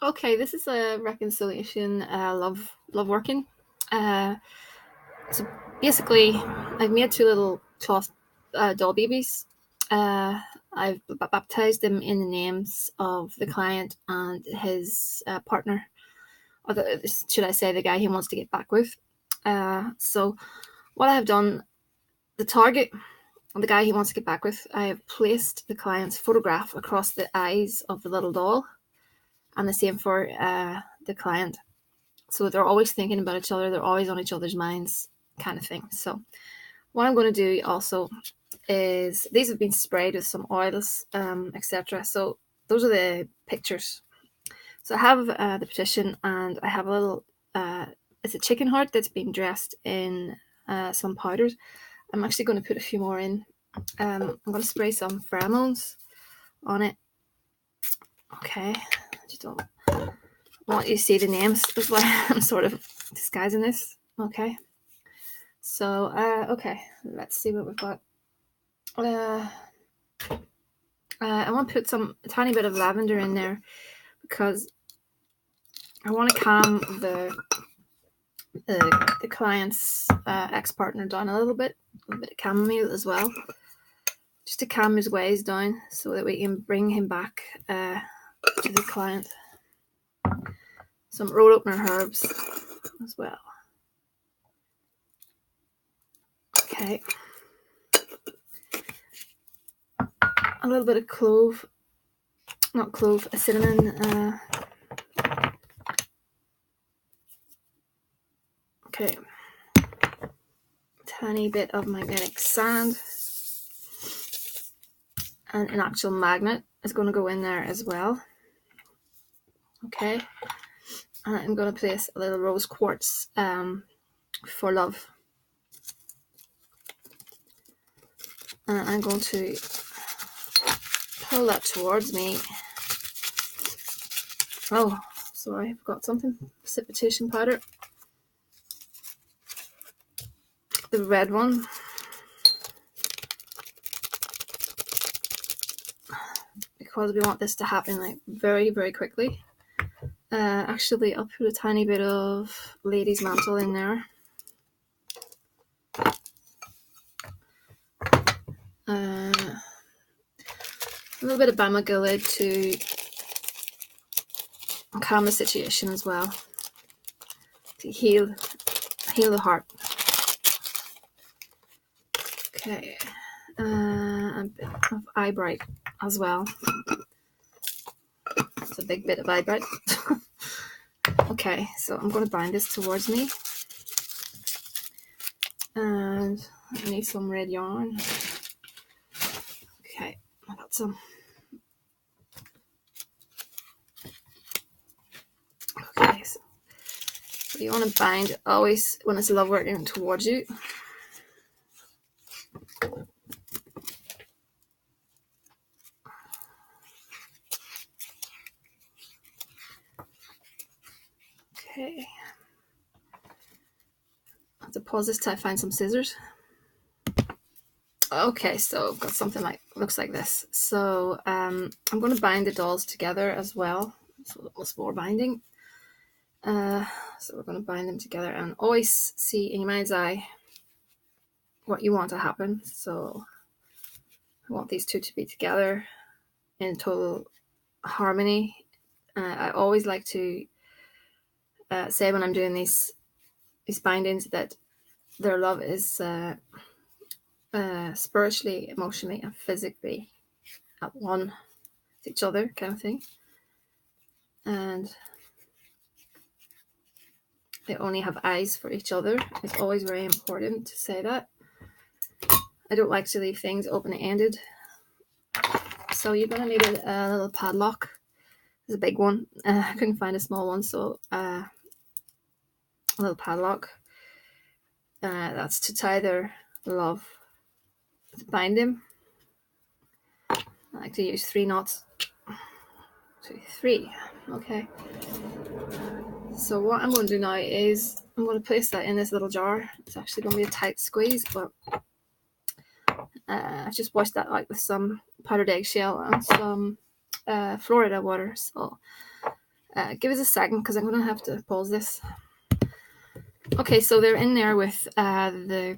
Okay, this is a reconciliation. Love working. Uh, so basically, I've made two little cloth doll babies. Uh, I've baptized them in the names of the client and his partner, or should I say, the guy he wants to get back with. So what I have done, the target, the guy he wants to get back with, I have placed the client's photograph across the eyes of the little doll, and the same for the client. So they're always thinking about each other. They're always on each other's minds, kind of thing. So what I'm going to do also is these have been sprayed with some oils, etc. So those are the pictures. So I have the petition, and I have a little. It's a chicken heart that's been dressed in some powders. I'm actually going to put a few more in. I'm going to spray some pheromones on it. Okay, just don't want you to see the names. That's why I'm sort of disguising this. Okay. So, okay, let's see what we've got. I want to put a tiny bit of lavender in there because I want to calm the client's ex-partner down a little bit of chamomile as well, just to calm his ways down so that we can bring him back to the client. Some road opener herbs as well. Okay. A little bit of a cinnamon. Okay. Tiny bit of magnetic sand. And an actual magnet is going to go in there as well. Okay. And I'm going to place a little rose quartz for love. And I'm going to pull that towards me. Oh, sorry, I've got something. Precipitation powder. The red one. Because we want this to happen like very, very quickly. Actually, I'll put a tiny bit of Lady's Mantle in there. A little bit of Bama Gulid to calm the situation as well, to heal the heart. Okay, a bit of eye bright as well. It's a big bit of eye bright. Okay, so I'm going to bind this towards me, and I need some red yarn. Okay, I got some. Okay, so you want to bind always when it's love working towards you. Okay. I have to pause this till I find some scissors. Okay, so I've got something looks like this. So I'm going to bind the dolls together as well. So it's more binding. So we're going to bind them together and always see in your mind's eye what you want to happen. So I want these two to be together in total harmony. I always like to say when I'm doing these bindings that their love is spiritually, emotionally, and physically at one with each other, kind of thing. And they only have eyes for each other. It's always very important to say that. I don't like to leave things open-ended. So you're going to need a little padlock. It's a big one. I couldn't find a small one, so a little padlock. That's to tie their love, to bind them. I like to use 3 knots. 2, 3. Okay. So what I'm going to do now is I'm going to place that in this little jar. It's actually going to be a tight squeeze, but I've just washed that out with some powdered eggshell and some Florida water. So Give us a second because I'm going to have to pause this. Okay, so they're in there with the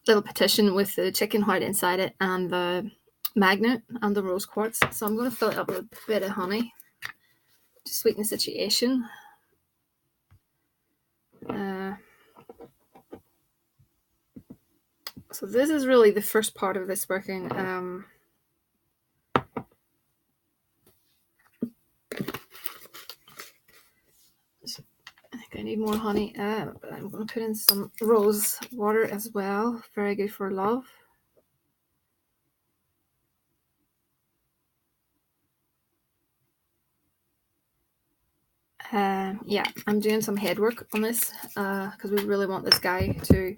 little petition with the chicken heart inside it and the magnet and the rose quartz. So I'm going to fill it up with a bit of honey to sweeten the situation. So this is really the first part of this working. I think I need more honey, but I'm going to put in some rose water as well. Very good for love. Yeah, I'm doing some head work on this because we really want this guy to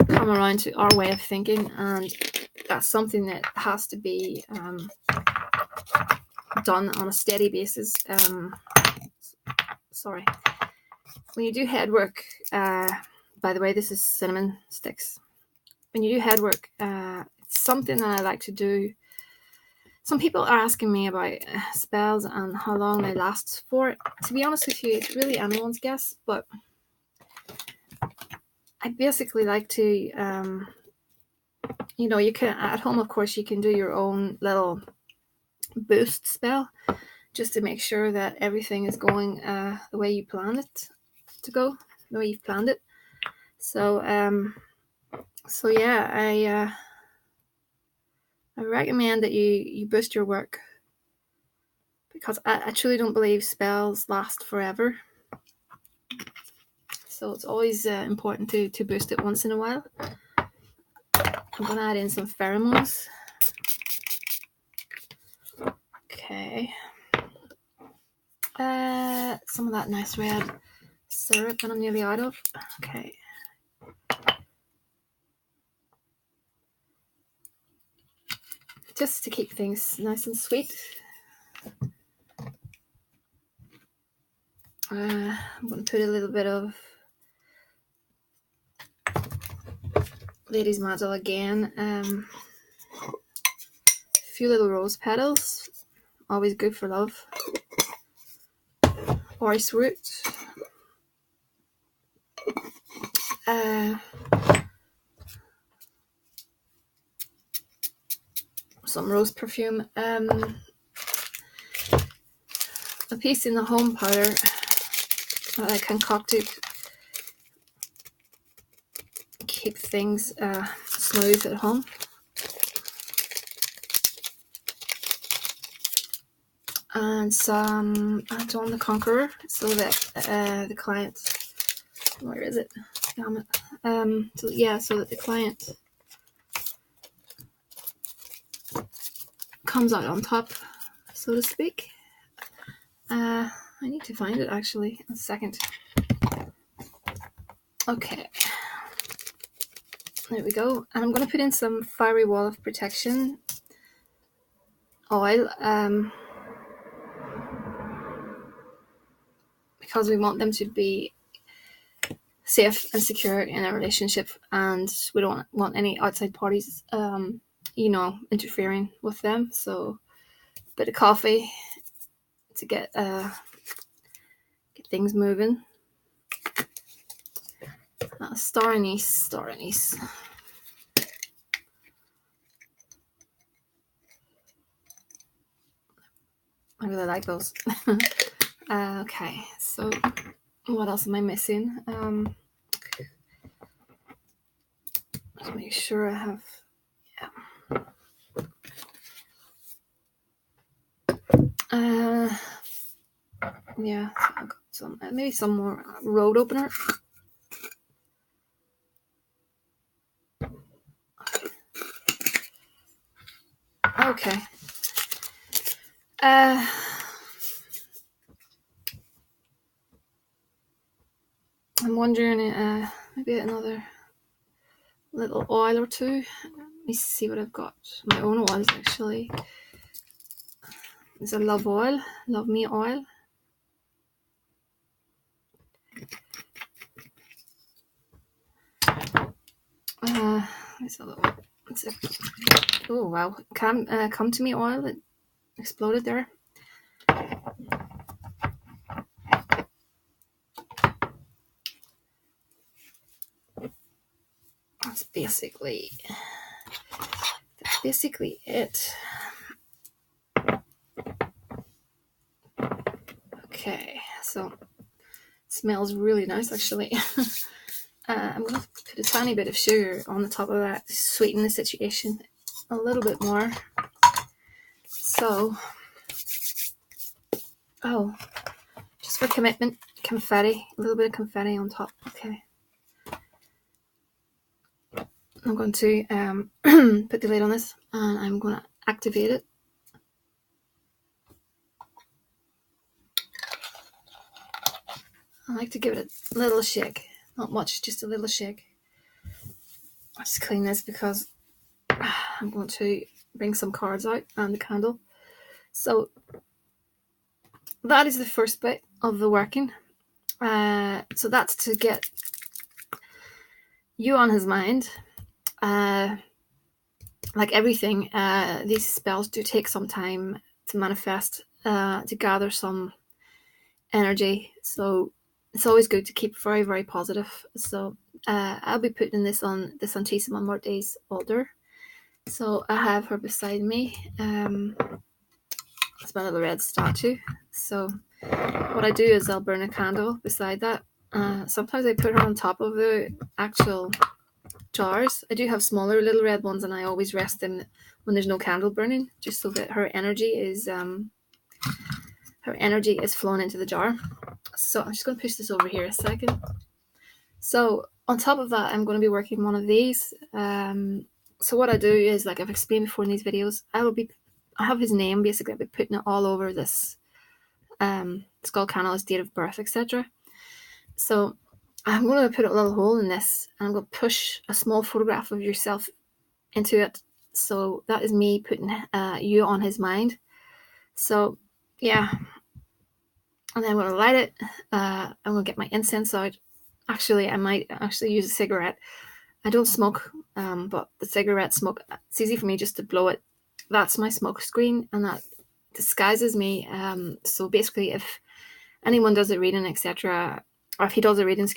come around to our way of thinking, and that's something that has to be done on a steady basis. Sorry. When you do head work, by the way, this is cinnamon sticks. When you do head work, it's something that I like to do. Some people are asking me about spells and how long they last for. To be honest with you, it's really anyone's guess, but I basically like to, you can, at home, of course, you can do your own little boost spell just to make sure that everything is going the way you plan it to go, the way you've planned it. So yeah, I recommend that you boost your work because I truly don't believe spells last forever. So it's always important to boost it once in a while. I'm going to add in some pheromones. Okay. Some of that nice red syrup that I'm nearly out of. Okay. Just to keep things nice and sweet. I'm going to put a little bit of Lady's Mandel again. A few little rose petals. Always good for love. Orris root. Some rose perfume. A piece in the home powder that I concocted. Keep things smooth at home. And some Dawn the Conqueror, so that the client, where is it? Damn it. So that the client comes out on top, so to speak. I need to find it actually. A second. Okay. There we go. And I'm going to put in some Fiery Wall of Protection oil. Because we want them to be safe and secure in a relationship, and we don't want any outside parties, interfering with them. So a bit of coffee to get things moving. Star anise. I really like those. Okay, so what else am I missing? Let's make sure I have. Yeah, so I've got some, maybe some more road opener. Okay. I'm wondering, maybe another little oil or two. Let me see what I've got. My own oils, actually. It's a love oil, love me oil. Let's have a look. Oh wow! Come to me oil. It exploded there. basically it. Okay, so it smells really nice actually. I'm going to put a tiny bit of sugar on the top of that to sweeten the situation a little bit more. So, just for commitment, confetti, a little bit of confetti on top. Okay. I'm going to put the lid on this and I'm going to activate it. I like to give it a little shake. Not much, just a little shake. I'll just clean this because I'm going to bring some cards out and the candle. So that is the first bit of the working. So that's to get you on his mind. Like everything, these spells do take some time to manifest, to gather some energy. So it's always good to keep very, very positive. So I'll be putting this on the Santissima Morte's altar. So I have her beside me. It's my little red statue. So what I do is I'll burn a candle beside that. Sometimes I put her on top of the actual jars. I do have smaller little red ones, and I always rest them when there's no candle burning, just so that her energy is flowing into the jar. So I'm just going to push this over here a second. So on top of that, I'm going to be working one of these. So what I do is, like I've explained before in these videos, I have his name basically. I'll be putting it all over this skull candle, his date of birth, etc. So I'm going to put a little hole in this, and I'm going to push a small photograph of yourself into it. So that is me putting you on his mind. So yeah, and then I'm going to light it. I'm going to get my incense out. Actually, I might actually use a cigarette. I don't smoke, but the cigarette smoke, it's easy for me just to blow it. That's my smoke screen, and that disguises me. So basically, if anyone does a reading, etc., or if he does a reading,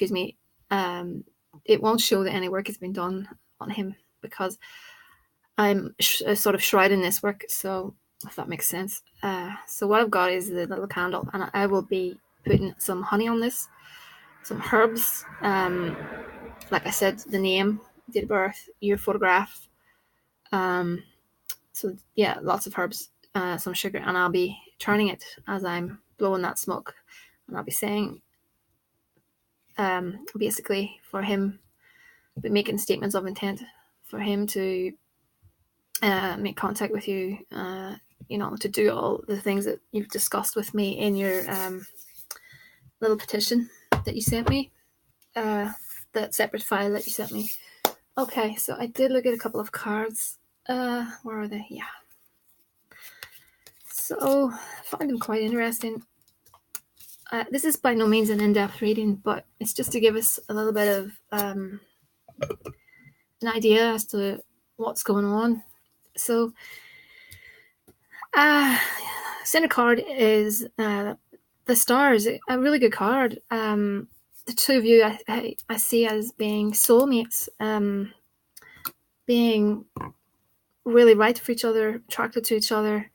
it won't show that any work has been done on him, because I'm sort of shrouding this work. So if that makes sense. So what I've got is the little candle, and I will be putting some honey on this, some herbs. Like I said, the name, date of birth, your photograph. So yeah, lots of herbs, some sugar, and I'll be turning it as I'm blowing that smoke, and I'll be saying, basically for him, be making statements of intent for him to make contact with you, to do all the things that you've discussed with me in your little petition that you sent me, that separate file that you sent me. Okay, so I did look at a couple of cards. Where are they? Yeah. So I find them quite interesting. This is by no means an in-depth reading, but it's just to give us a little bit of an idea as to what's going on. So, center card is the stars, a really good card. The two of you I see as being soulmates, being really right for each other, attracted to each other.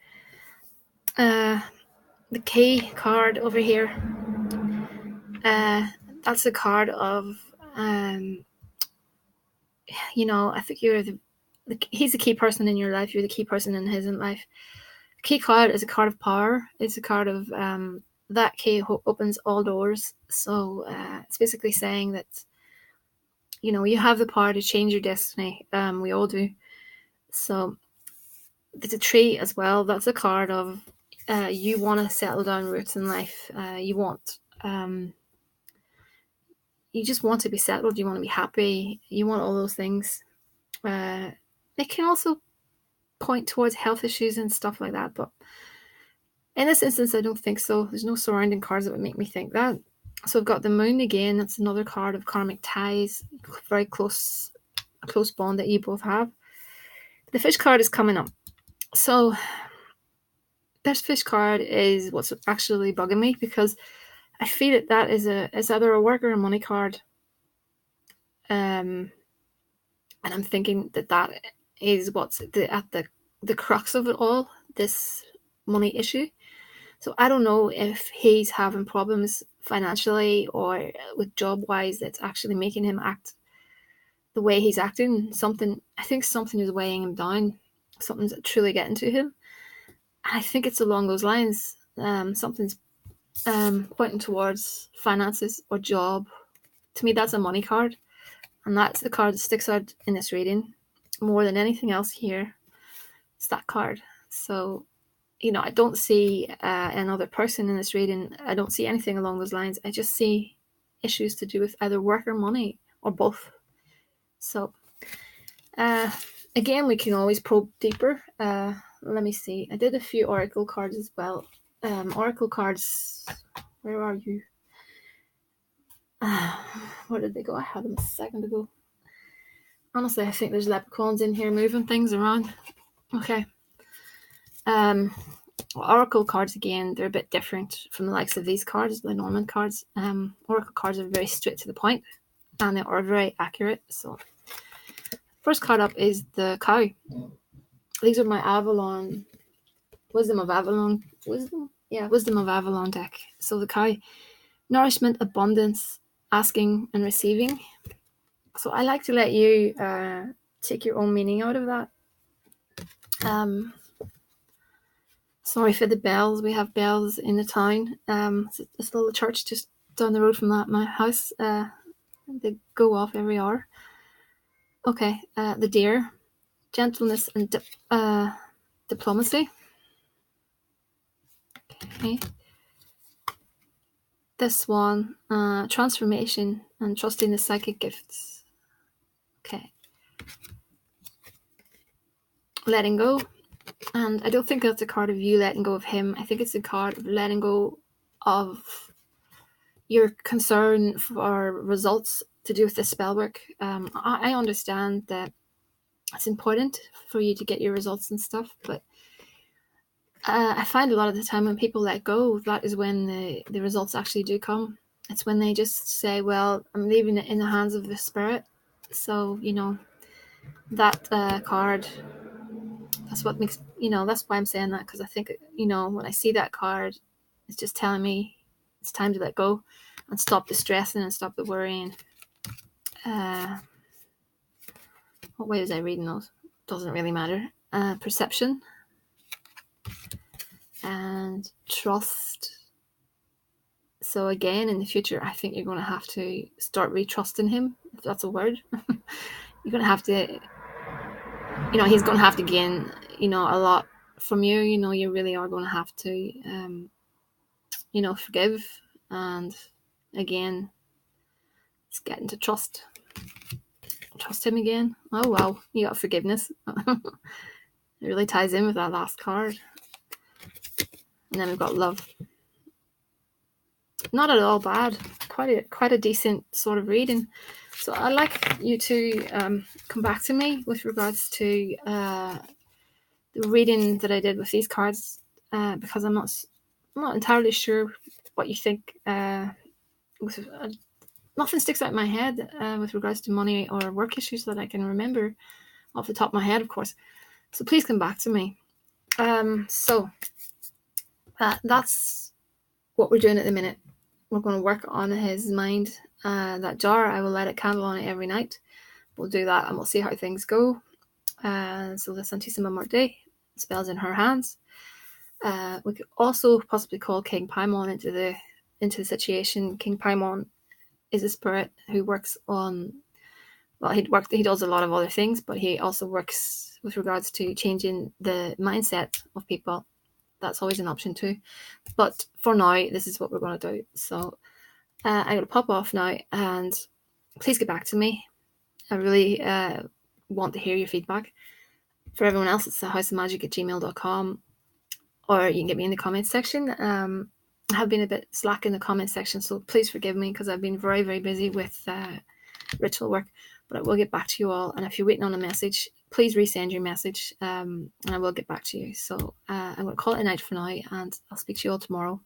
The key card over here, that's a card of, I think he's the key person in your life, you're the key person in his life. The key card is a card of power. It's a card of that key opens all doors. So it's basically saying that, you have the power to change your destiny. We all do. So there's a tree as well. That's a card of you want to settle down roots in life. You just want to be settled. You want to be happy. You want all those things. It can also point towards health issues and stuff like that, but in this instance I don't think so. There's no surrounding cards that would make me think that. So I've got the moon again. That's another card of karmic ties, very close bond that you both have. The fish card is coming up. So this fish card is what's actually bugging me, because I feel that is either a work or a money card. I And I'm thinking that is what's at the crux of it all, this money issue. So I don't know if he's having problems financially or with job wise that's actually making him act the way he's acting. I think something is weighing him down. Something's truly getting to him. And I think it's along those lines. Something's pointing towards finances or job. To me, that's a money card. And that's the card that sticks out in this reading more than anything else here. It's that card. So, I don't see another person in this reading. I don't see anything along those lines. I just see issues to do with either work or money or both. So, again, we can always probe deeper. Let me see. I did a few oracle cards as well. Oracle cards, where are you? Where did they go? I had them a second ago. Honestly, I think there's leprechauns in here moving things around. Okay. Oracle cards, again, they're a bit different from the likes of these cards, the Norman cards. Oracle cards are very straight to the point, and they are very accurate. So, first card up is the cow. These are my Avalon, Wisdom of Avalon deck. So the cow, nourishment, abundance, asking and receiving. So I like to let you take your own meaning out of that. Sorry for the bells. We have bells in the town. It's this little church just down the road from my house. They go off every hour. Okay, the deer, gentleness and diplomacy. Okay. This one, transformation and trusting the psychic gifts. Okay. Letting go. And I don't think that's a card of you letting go of him. I think it's a card of letting go of your concern for results to do with the spell work. I understand that it's important for you to get your results and stuff, but I find a lot of the time when people let go, that is when the results actually do come. It's when they just say, well, I'm leaving it in the hands of the spirit. So, that card, that's what makes, that's why I'm saying that, because I think, when I see that card, it's just telling me it's time to let go and stop the stressing and stop the worrying. What way was I reading those? Doesn't really matter. Perception and trust. So again, in the future, I think you're going to have to start retrusting him, if that's a word. You're going to have to, he's going to have to gain, a lot from you. You really are going to have to, forgive. And again, it's getting to trust him again. Oh, wow. You got forgiveness. It really ties in with that last card. And then we've got love. Not at all bad. Quite a decent sort of reading. So I'd like you to come back to me with regards to the reading that I did with these cards, because I'm not entirely sure what you think. Nothing sticks out in my head with regards to money or work issues that I can remember off the top of my head, of course. So please come back to me. So that's what we're doing at the minute. We're going to work on his mind. That jar, I will light a candle on it every night. We'll do that and we'll see how things go. So the Santissima Muerte, spells in her hands. We could also possibly call King Paimon into the situation. King Paimon is a spirit who works on, he does a lot of other things, but he also works with regards to changing the mindset of people. That's always an option too. But for now, this is what we're going to do. So I'm going to pop off now, and please get back to me. I really want to hear your feedback. For everyone else, it's thehouseofmagick@gmail.com, or you can get me in the comments section. I have been a bit slack in the comments section, so please forgive me, because I've been very, very busy with ritual work. But I will get back to you all, and if you're waiting on a message, please resend your message, and I will get back to you. So I'm going to call it a night for now, and I'll speak to you all tomorrow.